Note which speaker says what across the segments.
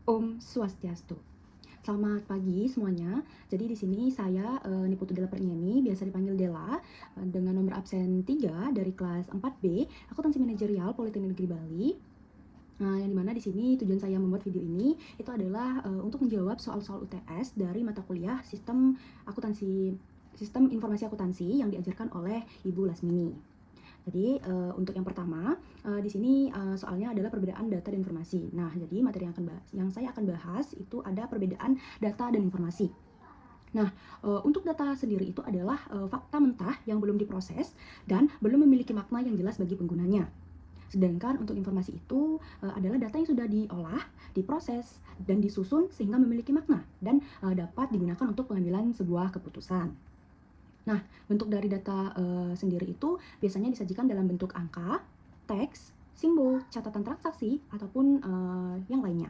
Speaker 1: Om Swastiastu. Selamat pagi semuanya. Jadi di sini saya Niputu Della Perniemi, biasa dipanggil Della, dengan nomor absen 3 dari kelas 4B, Akuntansi Manajerial Politeknik Negeri Bali. Nah, yang dimana di sini tujuan saya membuat video ini itu adalah untuk menjawab soal-soal UTS dari mata kuliah Sistem Informasi Akuntansi yang diajarkan oleh Ibu Lasmini. Jadi untuk yang pertama di sini soalnya adalah perbedaan data dan informasi. Nah, jadi materi yang saya akan bahas itu ada perbedaan data dan informasi. Nah, untuk data sendiri itu adalah fakta mentah yang belum diproses dan belum memiliki makna yang jelas bagi penggunanya. Sedangkan untuk informasi itu adalah data yang sudah diolah, diproses, dan disusun sehingga memiliki makna dan dapat digunakan untuk pengambilan sebuah keputusan. Nah, bentuk dari data sendiri itu biasanya disajikan dalam bentuk angka, teks, simbol, catatan transaksi, ataupun yang lainnya.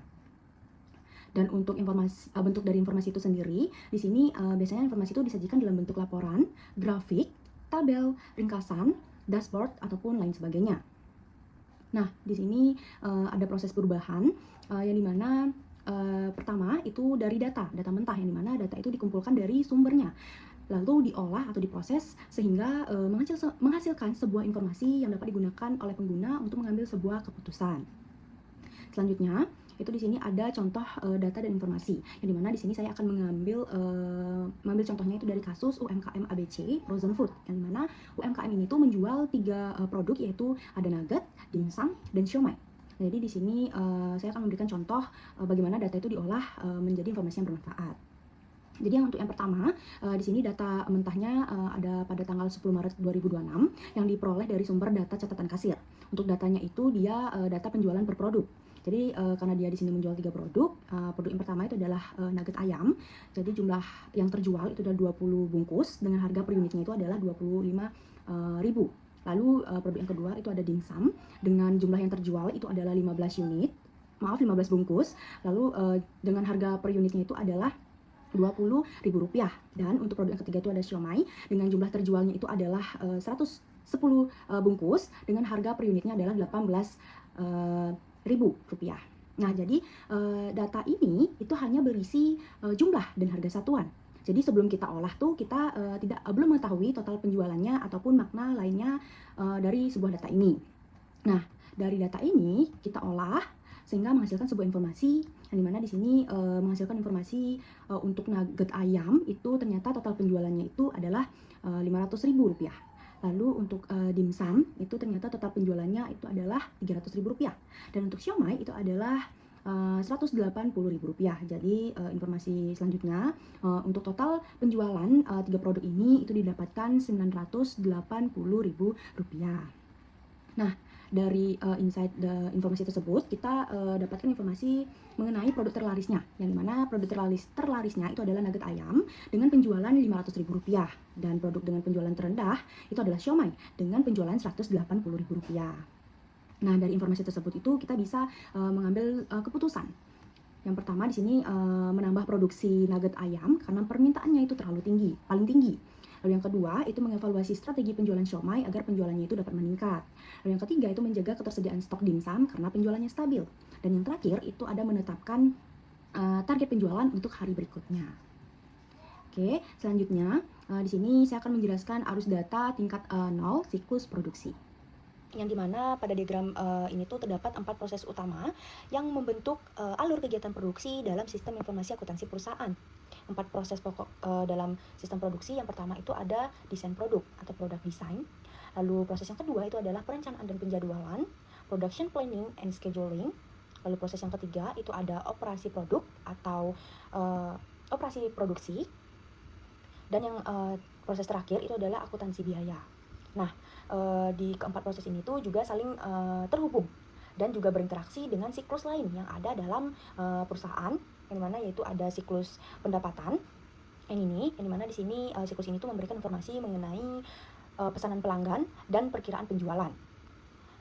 Speaker 1: Dan untuk bentuk dari informasi itu sendiri, di sini biasanya informasi itu disajikan dalam bentuk laporan, grafik, tabel, ringkasan, dashboard, ataupun lain sebagainya. Nah, di sini ada proses perubahan yang dimana pertama itu dari data mentah, yang dimana data itu dikumpulkan dari sumbernya, lalu diolah atau diproses sehingga menghasilkan sebuah informasi yang dapat digunakan oleh pengguna untuk mengambil sebuah keputusan. Selanjutnya, itu di sini ada contoh data dan informasi, yang dimana di sini saya akan mengambil contohnya itu dari kasus UMKM ABC Frozen Food, yang dimana UMKM ini tuh menjual 3 produk, yaitu ada nugget, dimsum, dan siomay. Jadi di sini saya akan memberikan contoh bagaimana data itu diolah menjadi informasi yang bermanfaat. Jadi untuk yang pertama, di sini data mentahnya ada pada tanggal 10 Maret 2026 yang diperoleh dari sumber data catatan kasir. Untuk datanya itu dia data penjualan per produk. Jadi karena dia di sini menjual 3 produk, produk yang pertama itu adalah nugget ayam. Jadi jumlah yang terjual itu adalah 20 bungkus dengan harga per unitnya itu adalah 25.000. Lalu produk yang kedua itu ada dimsum dengan jumlah yang terjual itu adalah 15 bungkus. Lalu dengan harga per unitnya itu adalah Rp20.000. Dan untuk produk yang ketiga itu ada siomay dengan jumlah terjualnya itu adalah 110 bungkus dengan harga per unitnya adalah Rp18.000. Nah, jadi data ini itu hanya berisi jumlah dan harga satuan. Jadi sebelum kita olah tuh kita belum mengetahui total penjualannya ataupun makna lainnya dari sebuah data ini. Nah, dari data ini kita olah sehingga menghasilkan sebuah informasi, yang dimana di sini menghasilkan informasi untuk nugget ayam itu ternyata total penjualannya itu adalah Rp500.000. Lalu untuk dimsum itu ternyata total penjualannya itu adalah Rp300.000. Dan untuk siomay itu adalah Rp180.000. Jadi informasi selanjutnya untuk total penjualan 3 produk ini itu didapatkan Rp980.000. Nah, dari informasi tersebut kita dapatkan informasi mengenai produk terlarisnya, yang dimana produk terlarisnya itu adalah nugget ayam dengan penjualan Rp500.000, dan produk dengan penjualan terendah itu adalah siomay dengan penjualan Rp180.000. Nah, dari informasi tersebut itu kita bisa mengambil keputusan. Yang pertama di sini menambah produksi nugget ayam karena permintaannya itu terlalu tinggi, paling tinggi. Lalu yang kedua itu mengevaluasi strategi penjualan siomay agar penjualannya itu dapat meningkat. Lalu yang ketiga itu menjaga ketersediaan stok dimsum karena penjualannya stabil. Dan yang terakhir itu ada menetapkan target penjualan untuk hari berikutnya. Oke, selanjutnya di sini saya akan menjelaskan arus data tingkat 0 siklus produksi. Yang dimana pada diagram ini tuh terdapat 4 proses utama yang membentuk alur kegiatan produksi dalam sistem informasi akuntansi perusahaan. 4 proses pokok dalam sistem produksi. Yang pertama itu ada desain produk atau product design. Lalu proses yang kedua itu adalah perencanaan dan penjadwalan, production planning and scheduling. Lalu proses yang ketiga itu ada operasi produk atau operasi produksi. Dan yang proses terakhir itu adalah akuntansi biaya. Nah, di keempat proses ini tuh juga saling terhubung dan juga berinteraksi dengan siklus lain yang ada dalam perusahaan, yang dimana yaitu ada siklus pendapatan yang dimana di sini siklus ini tuh memberikan informasi mengenai pesanan pelanggan dan perkiraan penjualan.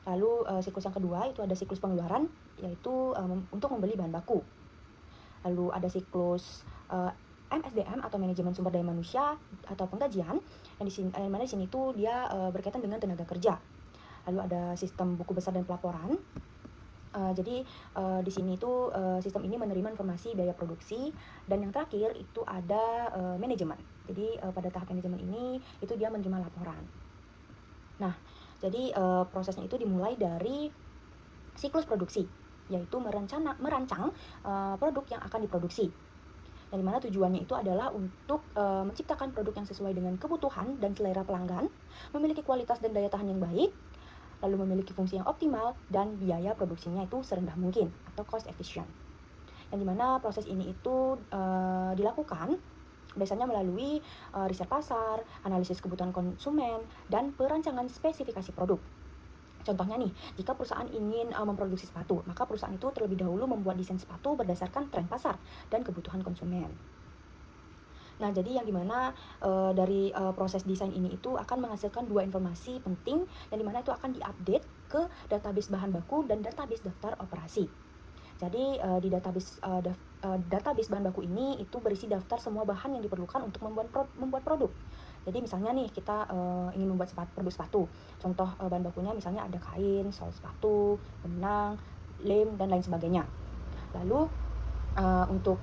Speaker 1: Lalu siklus yang kedua itu ada siklus pengeluaran, yaitu untuk membeli bahan baku. Lalu ada siklus MSDM atau manajemen sumber daya manusia atau penggajian, yang mana di sini tuh dia berkaitan dengan tenaga kerja. Lalu ada sistem buku besar dan pelaporan, Di sini itu sistem ini menerima informasi biaya produksi, dan yang terakhir itu ada manajemen. Jadi pada tahap manajemen ini itu dia menerima laporan. Nah, jadi prosesnya itu dimulai dari siklus produksi, yaitu merancang produk yang akan diproduksi. Yang dimana tujuannya itu adalah untuk menciptakan produk yang sesuai dengan kebutuhan dan selera pelanggan, memiliki kualitas dan daya tahan yang baik, lalu memiliki fungsi yang optimal, dan biaya produksinya itu serendah mungkin atau cost efficient. Yang dimana proses ini itu dilakukan biasanya melalui riset pasar, analisis kebutuhan konsumen, dan perancangan spesifikasi produk. Contohnya nih, jika perusahaan ingin memproduksi sepatu, maka perusahaan itu terlebih dahulu membuat desain sepatu berdasarkan tren pasar dan kebutuhan konsumen. Nah, jadi yang dimana dari proses desain ini itu akan menghasilkan dua informasi penting, yang dimana itu akan diupdate ke database bahan baku dan database daftar operasi. Jadi di database bahan baku ini itu berisi daftar semua bahan yang diperlukan untuk membuat produk. Jadi misalnya nih kita ingin membuat produk sepatu. Contoh bahan bakunya misalnya ada kain, sol sepatu, benang, lem, dan lain sebagainya. Lalu untuk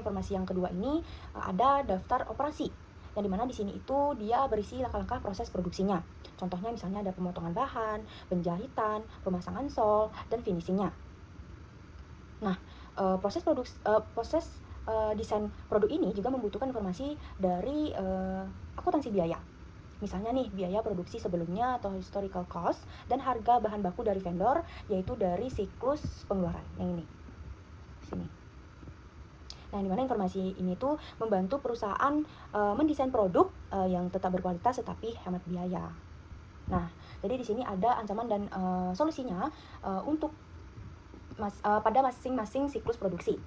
Speaker 1: informasi yang kedua ini ada daftar operasi, yang dimana di sini itu dia berisi langkah-langkah proses produksinya. Contohnya misalnya ada pemotongan bahan, penjahitan, pemasangan sol, dan finishingnya. Nah, proses desain produk ini juga membutuhkan informasi dari akuntansi biaya. Misalnya nih, biaya produksi sebelumnya atau historical cost, dan harga bahan baku dari vendor, yaitu dari siklus pengeluaran yang ini. Sini. Nah, dimana informasi ini tuh membantu perusahaan mendesain produk yang tetap berkualitas tetapi hemat biaya. Nah, jadi di sini ada ancaman dan solusinya untuk pada masing-masing siklus produksi.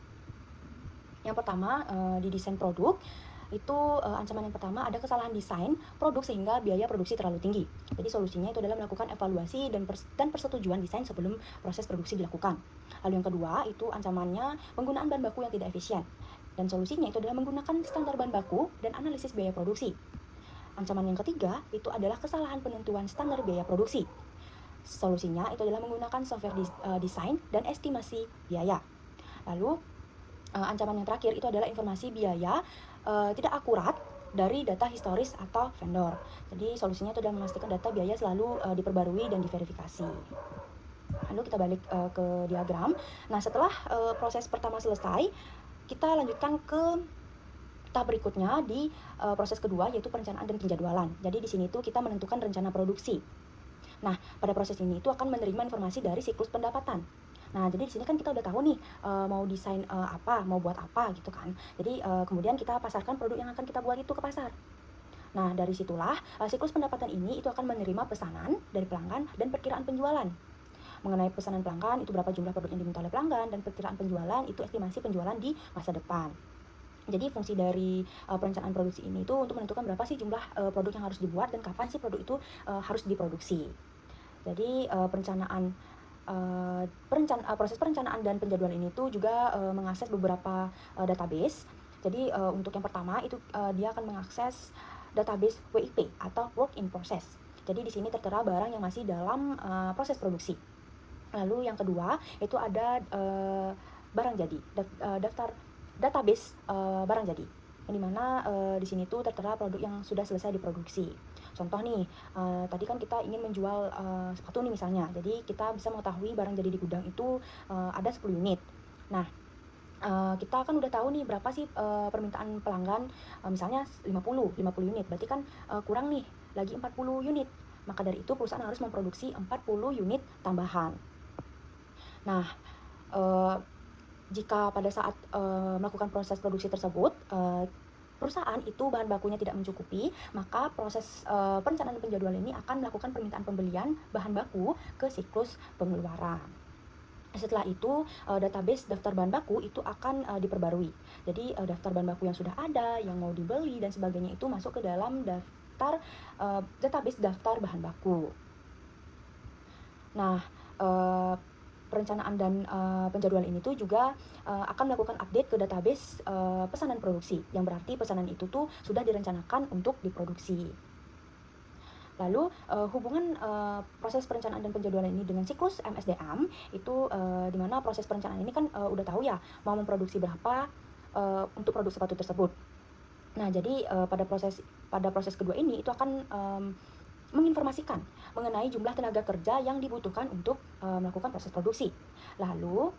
Speaker 1: Yang pertama, di desain produk itu ancaman yang pertama ada kesalahan desain produk sehingga biaya produksi terlalu tinggi. Jadi solusinya itu adalah melakukan evaluasi dan persetujuan desain sebelum proses produksi dilakukan. Lalu yang kedua itu ancamannya penggunaan bahan baku yang tidak efisien. Dan solusinya itu adalah menggunakan standar bahan baku dan analisis biaya produksi. Ancaman yang ketiga itu adalah kesalahan penentuan standar biaya produksi. Solusinya itu adalah menggunakan software desain dan estimasi biaya. Lalu ancaman yang terakhir itu adalah informasi biaya tidak akurat dari data historis atau vendor. Jadi solusinya itu adalah memastikan data biaya selalu diperbarui dan diverifikasi. Lalu kita balik ke diagram. Nah, setelah proses pertama selesai, kita lanjutkan ke tahap berikutnya di proses kedua, yaitu perencanaan dan penjadwalan. Jadi di sini tuh kita menentukan rencana produksi. Nah, pada proses ini itu akan menerima informasi dari siklus pendapatan. Nah, jadi di sini kan kita udah tahu nih mau desain apa, mau buat apa gitu kan. Jadi kemudian kita pasarkan produk yang akan kita buat itu ke pasar. Nah, dari situlah siklus pendapatan ini itu akan menerima pesanan dari pelanggan dan perkiraan penjualan. Mengenai pesanan pelanggan, itu berapa jumlah produk yang diminta oleh pelanggan, dan perkiraan penjualan itu estimasi penjualan di masa depan. Jadi fungsi dari perencanaan produksi ini itu untuk menentukan berapa sih jumlah produk yang harus dibuat dan kapan sih produk itu harus diproduksi. Jadi proses perencanaan dan penjadwalan ini tuh juga mengakses beberapa database. Jadi untuk yang pertama itu dia akan mengakses database WIP atau work in process. Jadi di sini tertera barang yang masih dalam proses produksi. Lalu yang kedua itu ada barang jadi, daftar database barang jadi, yang dimana di sini tuh tertera produk yang sudah selesai diproduksi. Contoh nih, tadi kan kita ingin menjual sepatu nih misalnya, jadi kita bisa mengetahui barang jadi di gudang itu ada 10 unit. Nah, kita kan udah tahu nih berapa sih permintaan pelanggan, misalnya 50 unit, berarti kan kurang nih lagi 40 unit. Maka dari itu perusahaan harus memproduksi 40 unit tambahan. Nah, jika pada saat melakukan proses produksi tersebut perusahaan itu bahan bakunya tidak mencukupi, maka proses perencanaan dan penjadwalan ini akan melakukan permintaan pembelian bahan baku ke siklus pengeluaran. Setelah itu database daftar bahan baku itu akan diperbarui. Jadi daftar bahan baku yang sudah ada, yang mau dibeli dan sebagainya itu masuk ke dalam database daftar bahan baku. Nah, perencanaan dan penjadwalan ini tuh juga akan melakukan update ke database pesanan produksi, yang berarti pesanan itu tuh sudah direncanakan untuk diproduksi. Lalu hubungan proses perencanaan dan penjadwalan ini dengan siklus MSDM itu di mana proses perencanaan ini kan udah tahu ya mau memproduksi berapa untuk produk sepatu tersebut. Nah, jadi pada proses kedua ini itu akan menginformasikan mengenai jumlah tenaga kerja yang dibutuhkan untuk melakukan proses produksi. Lalu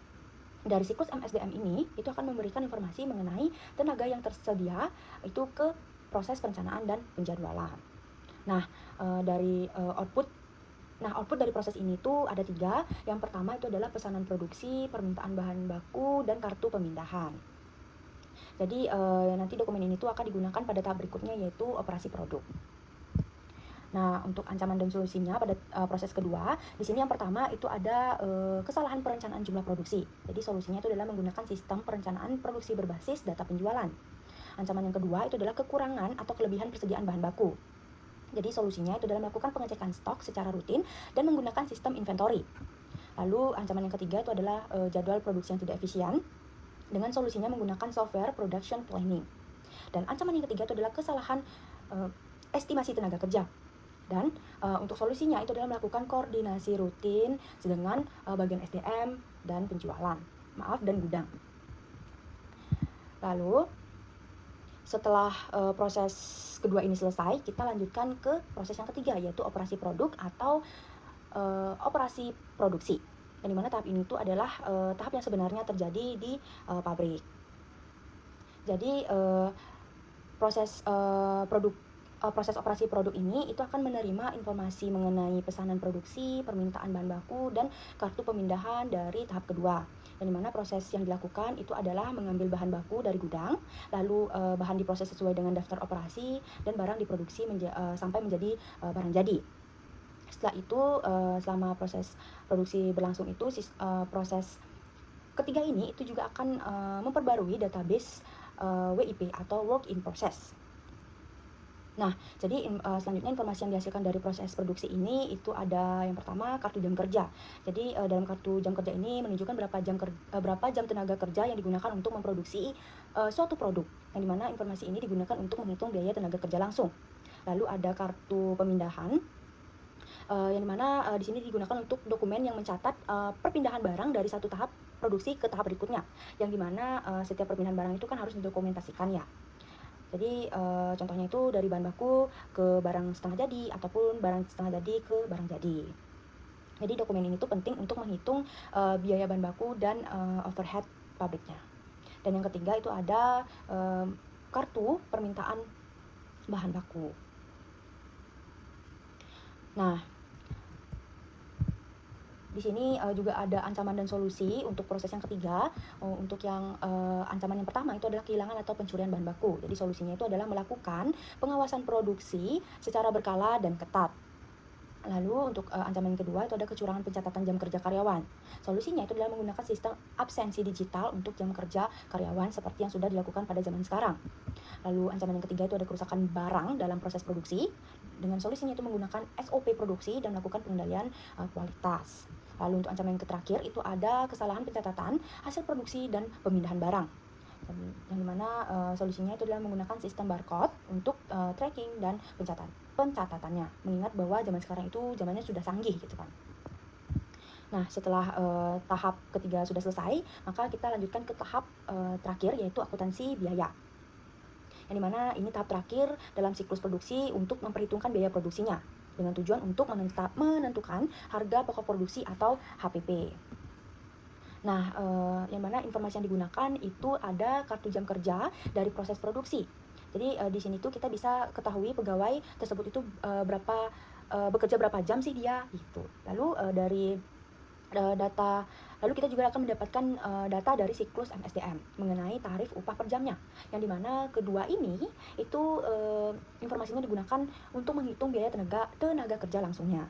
Speaker 1: dari siklus MSDM ini itu akan memberikan informasi mengenai tenaga yang tersedia itu ke proses perencanaan dan penjadwalan. Nah, output dari proses ini tuh ada 3. Yang pertama itu adalah pesanan produksi, permintaan bahan baku, dan kartu pemindahan. Jadi nanti dokumen ini tuh akan digunakan pada tahap berikutnya, yaitu operasi produk. Nah, untuk ancaman dan solusinya pada proses kedua, di sini yang pertama itu ada kesalahan perencanaan jumlah produksi. Jadi solusinya itu adalah menggunakan sistem perencanaan produksi berbasis data penjualan. Ancaman yang kedua itu adalah kekurangan atau kelebihan persediaan bahan baku. Jadi solusinya itu adalah melakukan pengecekan stok secara rutin dan menggunakan sistem inventory. Lalu ancaman yang ketiga itu adalah jadwal produksi yang tidak efisien, dengan solusinya menggunakan software production planning. Dan ancaman yang ketiga itu adalah kesalahan estimasi tenaga kerja. Dan untuk solusinya itu adalah melakukan koordinasi rutin dengan bagian SDM dan penjualan, dan gudang. Lalu setelah proses kedua ini selesai, kita lanjutkan ke proses yang ketiga, yaitu operasi produk atau operasi produksi. Dan dimana tahap ini itu adalah tahap yang sebenarnya terjadi di pabrik. Jadi proses operasi produk ini itu akan menerima informasi mengenai pesanan produksi, permintaan bahan baku, dan kartu pemindahan dari tahap kedua. Dan dimana proses yang dilakukan itu adalah mengambil bahan baku dari gudang, lalu bahan diproses sesuai dengan daftar operasi, dan barang diproduksi sampai menjadi barang jadi. Setelah itu, selama proses produksi berlangsung itu, proses ketiga ini itu juga akan memperbarui database WIP atau Work in Process. Nah, jadi selanjutnya informasi yang dihasilkan dari proses produksi ini itu ada yang pertama kartu jam kerja. Jadi dalam kartu jam kerja ini menunjukkan berapa jam tenaga kerja yang digunakan untuk memproduksi suatu produk. Yang dimana informasi ini digunakan untuk menghitung biaya tenaga kerja langsung. Lalu ada kartu pemindahan, yang dimana di sini digunakan untuk dokumen yang mencatat perpindahan barang dari satu tahap produksi ke tahap berikutnya. Yang dimana setiap perpindahan barang itu kan harus didokumentasikan ya. Jadi contohnya itu dari bahan baku ke barang setengah jadi ataupun barang setengah jadi ke barang jadi. Jadi dokumen ini tuh penting untuk menghitung biaya bahan baku dan overhead pabriknya. Dan yang ketiga itu ada kartu permintaan bahan baku. Nah, di sini juga ada ancaman dan solusi untuk proses yang ketiga. Untuk yang ancaman yang pertama itu adalah kehilangan atau pencurian bahan baku. Jadi solusinya itu adalah melakukan pengawasan produksi secara berkala dan ketat. Lalu untuk ancaman yang kedua itu ada kecurangan pencatatan jam kerja karyawan. Solusinya itu adalah menggunakan sistem absensi digital untuk jam kerja karyawan seperti yang sudah dilakukan pada zaman sekarang. Lalu ancaman yang ketiga itu ada kerusakan barang dalam proses produksi. Dengan solusinya itu menggunakan SOP produksi dan melakukan pengendalian kualitas. Lalu untuk ancaman yang terakhir itu ada kesalahan pencatatan hasil produksi dan pemindahan barang. Yang dimana solusinya itu adalah menggunakan sistem barcode untuk tracking dan pencatatannya. Mengingat bahwa zaman sekarang itu zamannya sudah canggih gitu kan. Nah, setelah tahap ketiga sudah selesai, maka kita lanjutkan ke tahap terakhir, yaitu akuntansi biaya. Yang dimana ini tahap terakhir dalam siklus produksi untuk memperhitungkan biaya produksinya, dengan tujuan untuk menentukan harga pokok produksi atau HPP. Nah, yang mana informasi yang digunakan itu ada kartu jam kerja dari proses produksi. Jadi di sini tuh kita bisa ketahui pegawai tersebut itu bekerja berapa jam sih dia gitu. Lalu lalu kita juga akan mendapatkan data dari siklus MSDM mengenai tarif upah per jamnya, yang dimana kedua ini itu informasinya digunakan untuk menghitung biaya tenaga kerja langsungnya.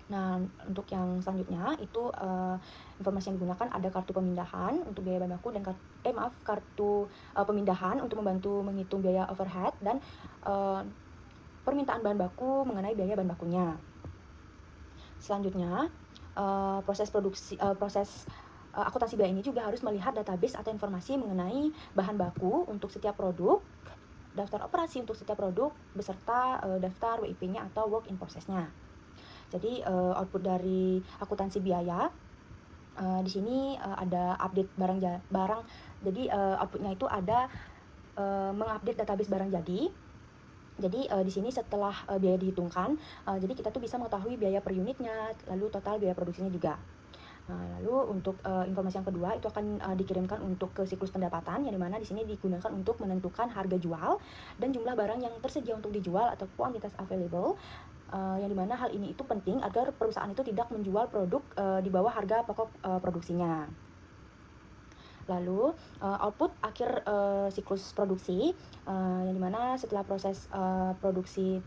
Speaker 1: Nah, untuk yang selanjutnya itu informasi yang digunakan ada kartu pemindahan untuk biaya bahan baku dan kartu pemindahan untuk membantu menghitung biaya overhead dan permintaan bahan baku mengenai biaya bahan bakunya. Selanjutnya proses akuntansi biaya ini juga harus melihat database atau informasi mengenai bahan baku untuk setiap produk daftar operasi untuk setiap produk beserta daftar WIP-nya atau work in process-nya. Jadi output dari akuntansi biaya di sini ada update barang. Jadi outputnya itu ada mengupdate database barang jadi. Jadi di sini setelah biaya dihitungkan, jadi kita tuh bisa mengetahui biaya per unitnya, lalu total biaya produksinya juga. Lalu untuk informasi yang kedua itu akan dikirimkan untuk ke siklus pendapatan, yang dimana di sini digunakan untuk menentukan harga jual dan jumlah barang yang tersedia untuk dijual atau kuantitas available. Yang dimana hal ini itu penting agar perusahaan itu tidak menjual produk di bawah harga pokok produksinya. Lalu output akhir siklus produksi, yang dimana setelah proses produksi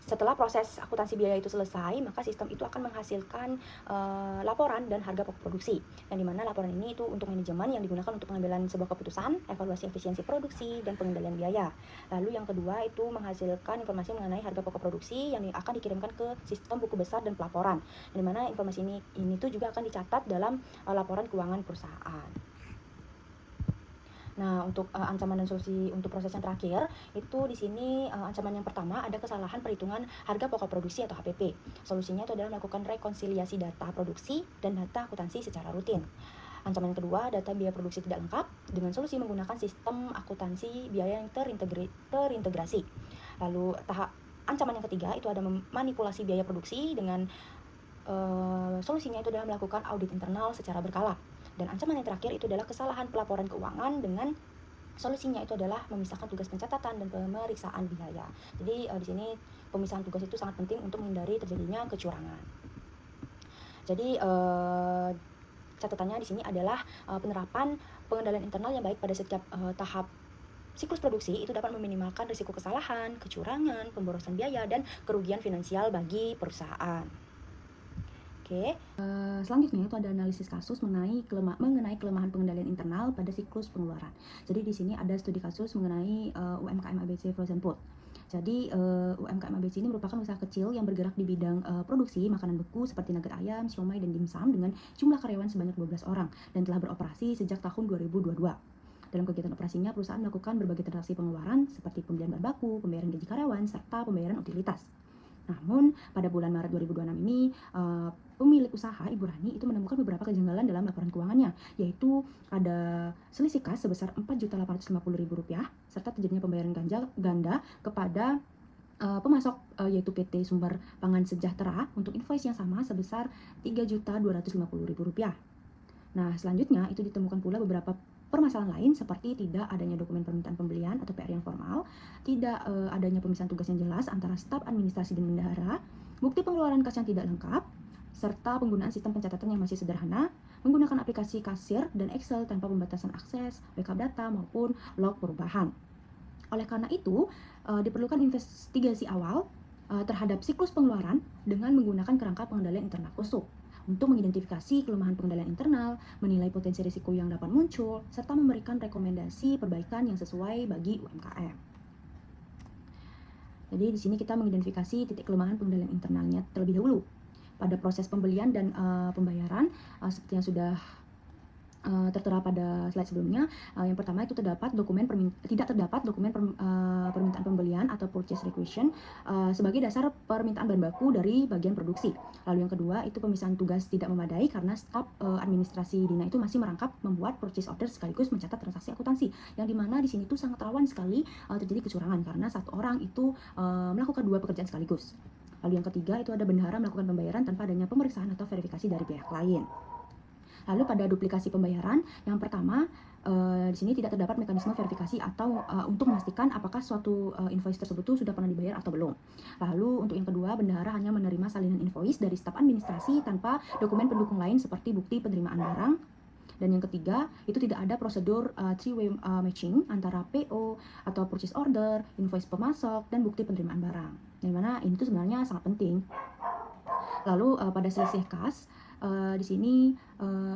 Speaker 1: setelah proses akuntansi biaya itu selesai, maka sistem itu akan menghasilkan laporan dan harga pokok produksi. Yang dimana laporan ini itu untuk manajemen yang digunakan untuk pengambilan sebuah keputusan, evaluasi efisiensi produksi, dan pengendalian biaya. Lalu yang kedua itu menghasilkan informasi mengenai harga pokok produksi yang akan dikirimkan ke sistem buku besar dan pelaporan. Yang dimana informasi ini tuh juga akan dicatat dalam laporan keuangan perusahaan. Nah, untuk ancaman dan solusi untuk proses yang terakhir, itu di sini ancaman yang pertama ada kesalahan perhitungan harga pokok produksi atau HPP. Solusinya itu adalah melakukan rekonsiliasi data produksi dan data akuntansi secara rutin. Ancaman yang kedua, data biaya produksi tidak lengkap dengan solusi menggunakan sistem akuntansi biaya yang terintegrasi. Lalu ancaman yang ketiga itu ada manipulasi biaya produksi dengan solusinya itu adalah melakukan audit internal secara berkala. Dan ancaman yang terakhir itu adalah kesalahan pelaporan keuangan dengan solusinya itu adalah memisahkan tugas pencatatan dan pemeriksaan biaya. Jadi di sini pemisahan tugas itu sangat penting untuk menghindari terjadinya kecurangan. Jadi catatannya di sini adalah penerapan pengendalian internal yang baik pada setiap tahap siklus produksi itu dapat meminimalkan risiko kesalahan, kecurangan, pemborosan biaya, dan kerugian finansial bagi perusahaan. Selanjutnya itu ada analisis kasus mengenai kelemahan pengendalian internal pada siklus pengeluaran. Jadi di sini ada studi kasus mengenai UMKM ABC Frozen Food. Jadi UMKM ABC ini merupakan usaha kecil yang bergerak di bidang produksi makanan beku seperti nugget ayam, siomay, dan dimsum dengan jumlah karyawan sebanyak 12 orang dan telah beroperasi sejak tahun 2022. Dalam kegiatan operasinya, perusahaan melakukan berbagai transaksi pengeluaran seperti pembelian bahan baku, pembayaran gaji karyawan, serta pembayaran utilitas. Namun, pada bulan Maret 2026 ini, pemilik usaha Ibu Rani itu menemukan beberapa kejanggalan dalam laporan keuangannya, yaitu ada selisih kas sebesar Rp4.850.000, serta terjadinya pembayaran ganda kepada pemasok yaitu PT Sumber Pangan Sejahtera untuk invoice yang sama sebesar Rp3.250.000. Nah, selanjutnya itu ditemukan pula beberapa permasalahan lain seperti tidak adanya dokumen permintaan pembelian atau PR yang formal, tidak adanya pemisahan tugas yang jelas antara staf administrasi dan bendahara, bukti pengeluaran kas yang tidak lengkap, serta penggunaan sistem pencatatan yang masih sederhana, menggunakan aplikasi kasir dan Excel tanpa pembatasan akses, backup data, maupun log perubahan. Oleh karena itu, diperlukan investigasi awal terhadap siklus pengeluaran dengan menggunakan kerangka pengendalian internal khusus untuk mengidentifikasi kelemahan pengendalian internal, menilai potensi risiko yang dapat muncul, serta memberikan rekomendasi perbaikan yang sesuai bagi UMKM. Jadi di sini kita mengidentifikasi titik kelemahan pengendalian internalnya terlebih dahulu. Pada proses pembelian dan pembayaran, seperti yang sudah tertera pada slide sebelumnya, yang pertama itu tidak terdapat dokumen permintaan pembelian atau purchase requisition sebagai dasar permintaan bahan baku dari bagian produksi. Lalu yang kedua itu pemisahan tugas tidak memadai karena staf administrasi Dina itu masih merangkap membuat purchase order sekaligus mencatat transaksi akuntansi, yang dimana di sini tuh sangat rawan sekali terjadi kecurangan karena satu orang itu melakukan dua pekerjaan sekaligus. Lalu yang ketiga itu ada bendahara melakukan pembayaran tanpa adanya pemeriksaan atau verifikasi dari pihak lain. Lalu pada duplikasi pembayaran, yang pertama di sini tidak terdapat mekanisme verifikasi atau untuk memastikan apakah suatu invoice tersebut sudah pernah dibayar atau belum. Lalu untuk yang kedua, bendahara hanya menerima salinan invoice dari staf administrasi tanpa dokumen pendukung lain seperti bukti penerimaan barang. Dan yang ketiga, itu tidak ada prosedur three-way matching antara PO atau purchase order, invoice pemasok, dan bukti penerimaan barang. Yang mana ini tuh sebenarnya sangat penting. Lalu pada selisih kas, di sini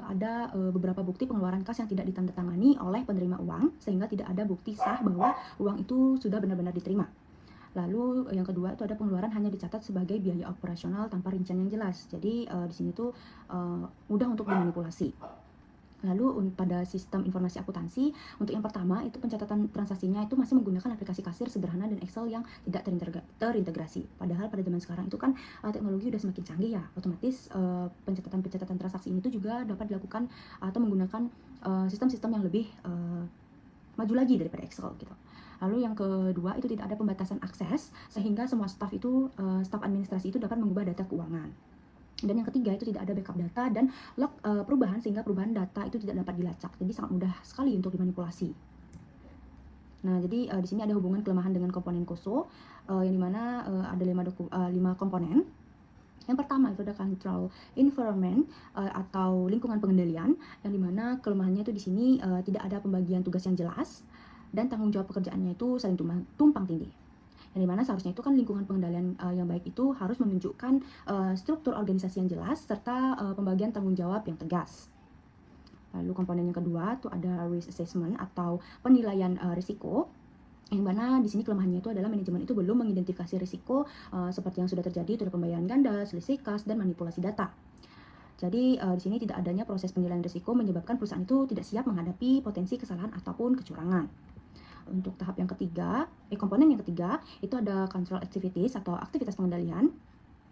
Speaker 1: ada beberapa bukti pengeluaran kas yang tidak ditandatangani oleh penerima uang, sehingga tidak ada bukti sah bahwa uang itu sudah benar-benar diterima. Lalu yang kedua itu ada pengeluaran hanya dicatat sebagai biaya operasional tanpa rincian yang jelas. Jadi di sini tuh mudah untuk dimanipulasi. Lalu pada sistem informasi akuntansi, untuk yang pertama itu pencatatan transaksinya itu masih menggunakan aplikasi kasir sederhana dan Excel yang tidak terintegrasi. Padahal pada zaman sekarang itu kan teknologi udah semakin canggih ya, otomatis pencatatan transaksi ini tuh juga dapat dilakukan atau menggunakan sistem-sistem yang lebih maju lagi daripada Excel gitu. Lalu yang kedua itu tidak ada pembatasan akses sehingga semua staf administrasi itu dapat mengubah data keuangan. Dan yang ketiga itu tidak ada backup data dan log perubahan sehingga perubahan data itu tidak dapat dilacak. Jadi sangat mudah sekali untuk dimanipulasi. Nah, jadi di sini ada hubungan kelemahan dengan komponen COSO yang dimana ada 5 komponen. Yang pertama itu ada control environment atau lingkungan pengendalian, yang dimana kelemahannya itu di sini tidak ada pembagian tugas yang jelas dan tanggung jawab pekerjaannya itu saling tumpang tindih. Yang dimana seharusnya itu kan lingkungan pengendalian yang baik itu harus menunjukkan struktur organisasi yang jelas serta pembagian tanggung jawab yang tegas. Lalu komponen yang kedua itu ada risk assessment atau penilaian risiko, yang mana di sini kelemahannya itu adalah manajemen itu belum mengidentifikasi risiko seperti yang sudah terjadi, itu ada pembayaran ganda, selisih kas, dan manipulasi data. Jadi di sini tidak adanya proses penilaian risiko menyebabkan perusahaan itu tidak siap menghadapi potensi kesalahan ataupun kecurangan. Untuk tahap yang ketiga, komponen yang ketiga itu ada control activities atau aktivitas pengendalian.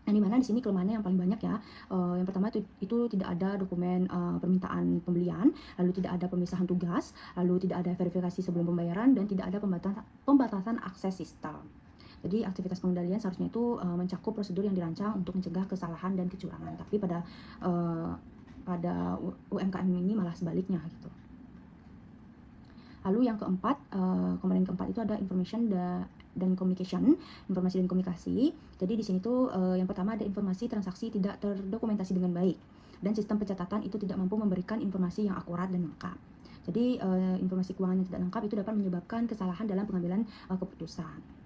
Speaker 1: Yang dimana di sini kelemahannya yang paling banyak ya. Yang pertama itu tidak ada dokumen permintaan pembelian, lalu tidak ada pemisahan tugas, lalu tidak ada verifikasi sebelum pembayaran, dan tidak ada pembatasan akses sistem. Jadi aktivitas pengendalian seharusnya itu mencakup prosedur yang dirancang untuk mencegah kesalahan dan kecurangan. Tapi pada UMKM ini malah sebaliknya gitu. Lalu yang keempat, komponen keempat itu ada information dan communication, informasi dan komunikasi. Jadi di sini tuh yang pertama ada informasi transaksi tidak terdokumentasi dengan baik, dan sistem pencatatan itu tidak mampu memberikan informasi yang akurat dan lengkap. Jadi informasi keuangan yang tidak lengkap itu dapat menyebabkan kesalahan dalam pengambilan keputusan.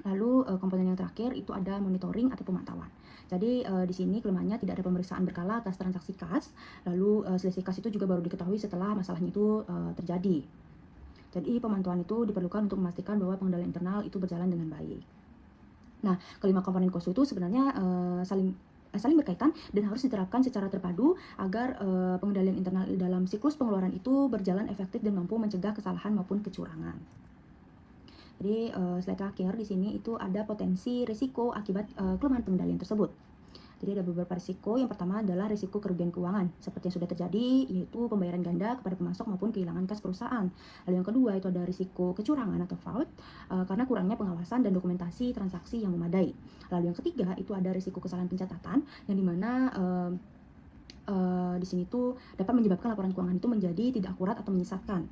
Speaker 1: Lalu komponen yang terakhir itu ada monitoring atau pemantauan. Jadi di sini kelemahannya tidak ada pemeriksaan berkala atas transaksi kas. Lalu selisih kas itu juga baru diketahui setelah masalahnya itu terjadi. Jadi pemantauan itu diperlukan untuk memastikan bahwa pengendalian internal itu berjalan dengan baik. Nah, kelima komponen COSO itu sebenarnya saling berkaitan dan harus diterapkan secara terpadu agar pengendalian internal dalam siklus pengeluaran itu berjalan efektif dan mampu mencegah kesalahan maupun kecurangan. Jadi slide terakhir di sini itu ada potensi risiko akibat kelemahan pengendalian tersebut. Jadi ada beberapa risiko. Yang pertama adalah risiko kerugian keuangan seperti yang sudah terjadi, yaitu pembayaran ganda kepada pemasok maupun kehilangan kas perusahaan. Lalu yang kedua itu ada risiko kecurangan atau fraud karena kurangnya pengawasan dan dokumentasi transaksi yang memadai. Lalu yang ketiga itu ada risiko kesalahan pencatatan yang dimana di sini tuh dapat menyebabkan laporan keuangan itu menjadi tidak akurat atau menyesatkan.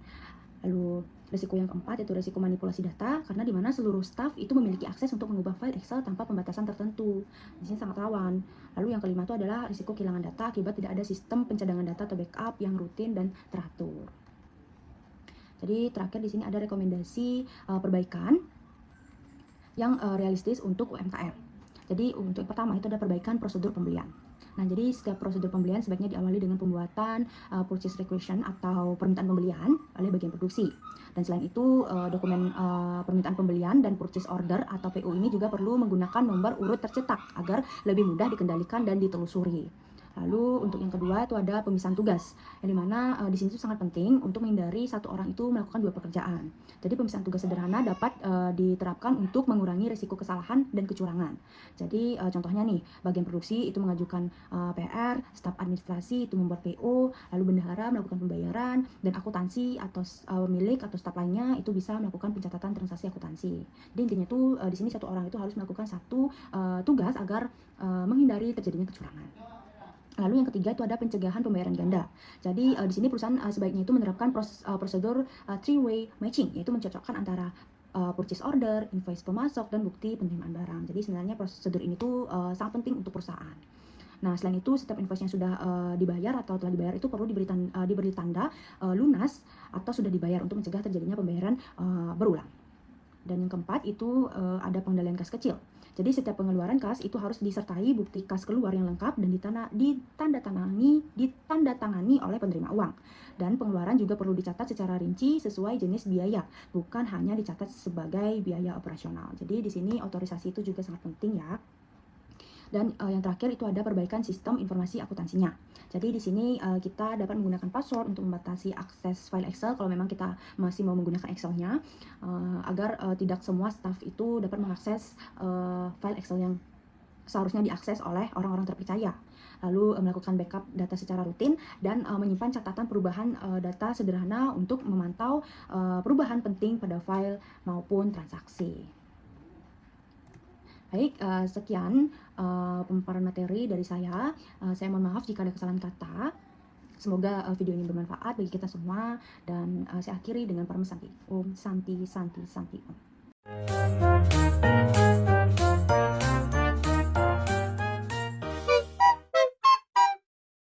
Speaker 1: Lalu risiko yang keempat itu risiko manipulasi data karena di mana seluruh staf itu memiliki akses untuk mengubah file Excel tanpa pembatasan tertentu. Di sini sangat rawan. Lalu yang kelima itu adalah risiko kehilangan data akibat tidak ada sistem pencadangan data atau backup yang rutin dan teratur. Jadi terakhir di sini ada rekomendasi perbaikan yang realistis untuk UMKM. Jadi untuk yang pertama itu ada perbaikan prosedur pembelian. Nah, jadi setiap prosedur pembelian sebaiknya diawali dengan pembuatan purchase requisition atau permintaan pembelian oleh bagian produksi. Dan selain itu, dokumen permintaan pembelian dan purchase order atau PO ini juga perlu menggunakan nomor urut tercetak agar lebih mudah dikendalikan dan ditelusuri. Lalu untuk yang kedua itu ada pemisahan tugas, yang dimana di sini itu sangat penting untuk menghindari satu orang itu melakukan dua pekerjaan. Jadi pemisahan tugas sederhana dapat diterapkan untuk mengurangi risiko kesalahan dan kecurangan. Jadi contohnya nih, bagian produksi itu mengajukan PR, staf administrasi itu membuat PO, lalu bendahara melakukan pembayaran, dan akuntansi atau pemilik atau staf lainnya itu bisa melakukan pencatatan transaksi akuntansi. Jadi intinya tuh di sini satu orang itu harus melakukan satu tugas agar menghindari terjadinya kecurangan. Lalu yang ketiga itu ada pencegahan pembayaran ganda. Jadi di sini perusahaan sebaiknya itu menerapkan prosedur three-way matching, yaitu mencocokkan antara purchase order, invoice pemasok, dan bukti penerimaan barang. Jadi sebenarnya prosedur ini tuh sangat penting untuk perusahaan. Nah, selain itu setiap invoice yang sudah dibayar atau telah dibayar itu perlu diberi tanda lunas atau sudah dibayar untuk mencegah terjadinya pembayaran berulang. Dan yang keempat itu ada pengendalian kas kecil. Jadi setiap pengeluaran kas itu harus disertai bukti kas keluar yang lengkap dan ditandatangani oleh penerima uang. Dan pengeluaran juga perlu dicatat secara rinci sesuai jenis biaya, bukan hanya dicatat sebagai biaya operasional. Jadi di sini otorisasi itu juga sangat penting ya. Dan yang terakhir itu ada perbaikan sistem informasi akuntansinya. Jadi di sini kita dapat menggunakan password untuk membatasi akses file Excel kalau memang kita masih mau menggunakan Excel-nya, agar tidak semua staff itu dapat mengakses file Excel yang seharusnya diakses oleh orang-orang terpercaya. Lalu melakukan backup data secara rutin dan menyimpan catatan perubahan data sederhana untuk memantau perubahan penting pada file maupun transaksi. Baik, sekian pemaparan materi dari saya. Saya mohon maaf jika ada kesalahan kata. Semoga video ini bermanfaat bagi kita semua, dan saya akhiri dengan Param Santi. Om Santi Santi Santi Om.